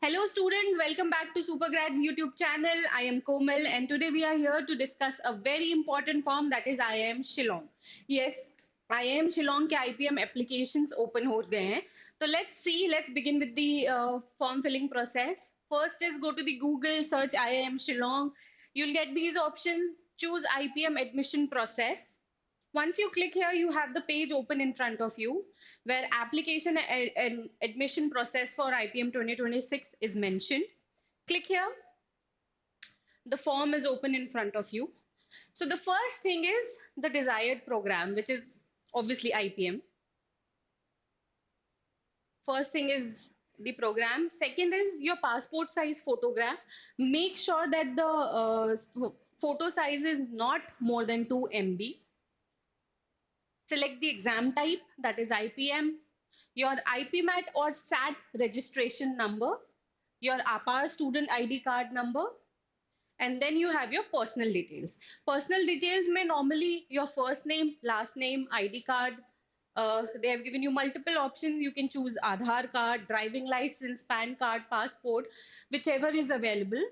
Hello students, welcome back to Supergrads YouTube channel. I am Komal and today we are here to discuss a very important form that is IIM Shillong. Yes, IIM Shillong के IPM applications open हो गए हैं. So let's begin with the form filling process. First is go to the Google, search IIM Shillong. You'll get these options. Choose IPM admission process. Once you click here, you have the page open in front of you where application and admission process for IPM 2026 is mentioned. Click here. The form is open in front of you. So the first thing is the desired program, which is obviously IPM. First thing is the program. Second is your passport size photograph. Make sure that the photo size is not more than 2 MB. Select the exam type, that is IPM, your IPMAT or SAT registration number, your APAR student ID card number, and then you have your personal details. Personal details may normally your first name, last name, ID card. They have given you multiple options. You can choose Aadhaar card, driving license, PAN card, passport, whichever is available.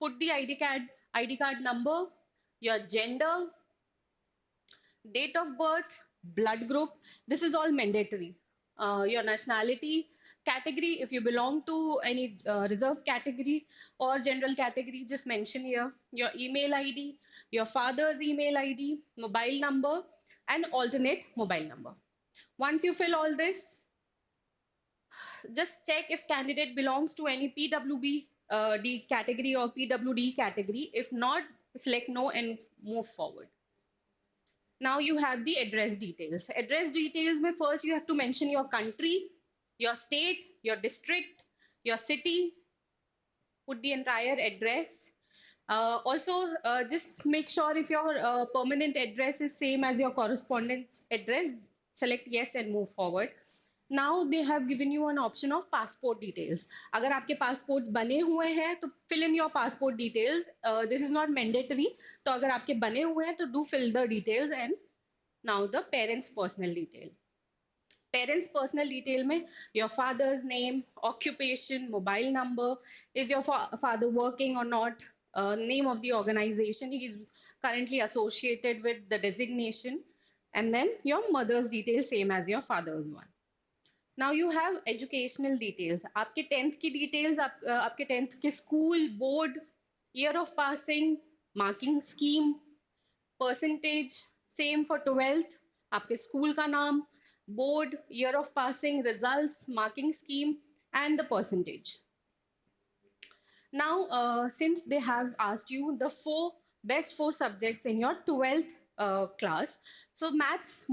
Put the ID card number, your gender, date of birth, blood group. This is all mandatory. Your nationality, category, if you belong to any reserved category or general category, just mention here. Your email ID, your father's email ID, mobile number, and alternate mobile number. Once you fill all this, just check if candidate belongs to any PWB D category or PWD category. If not, select no and move forward. Now you have the address details. Address details mein first you have to mention your country, your state, your district, your city, put the entire address. Also, just make sure if your permanent address is same as your correspondence address, select yes and move forward. Now they have given you an option of passport details. अगर आपके passports बने हुए हैं तो fill in your passport details. This is not mandatory. तो अगर आपके बने हुए हैं तो do fill the details and now the parents' personal detail. Parents' personal detail में your father's name, occupation, mobile number, is your father working or not, name of the organization he is currently associated with, the designation, and then your mother's detail same as your father's one. Now you have educational details. आपके 10th की details, आपके 10th के school, board, year of passing, marking scheme, percentage, same for 12th, आपके school का नाम, board, year of passing, results, marking scheme, and the percentage. Now, since they have asked you the best four subjects in your 12th class, so maths,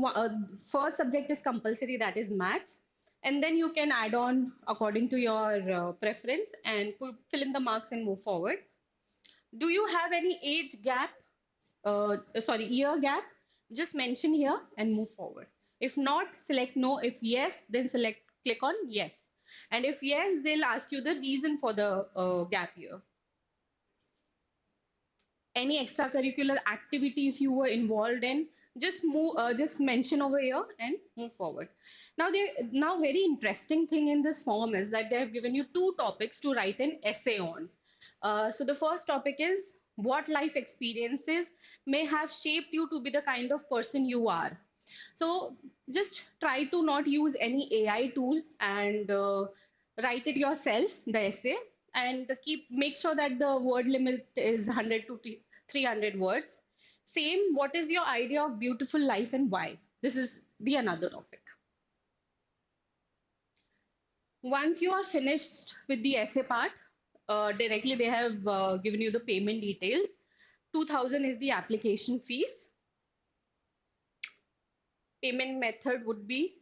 first subject is compulsory, that is maths. And then you can add on according to your preference and fill in the marks and move forward. Do you have any age gap? Sorry, year gap? Just mention here and move forward. If not, select no. If yes, then click on yes. And if yes, they'll ask you the reason for the gap year. Any extracurricular activity if you were involved in, just mention over here and move forward. Now very interesting thing in this form is that they have given you two topics to write an essay on. So the first topic is what life experiences may have shaped you to be the kind of person you are. So just try to not use any AI tool and write it yourself, the essay, and make sure that the word limit is 100 to 300 words. Same, what is your idea of beautiful life and why? This is the another topic. Once you are finished with the essay part, directly they have given you the payment details. 2000 is the application fees. Payment method would be,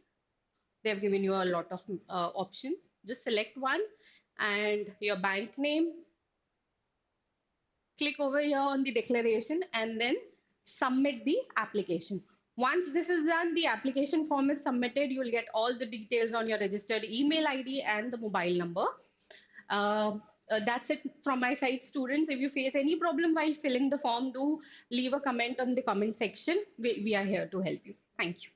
they've given you a lot of options. Just select one and your bank name. Click over here on the declaration and then submit the application. Once this is done, the application form is submitted. You'll get all the details on your registered email ID and the mobile number. That's it from my side, students. If you face any problem while filling the form, do leave a comment on the comment section. We are here to help you. Thank you.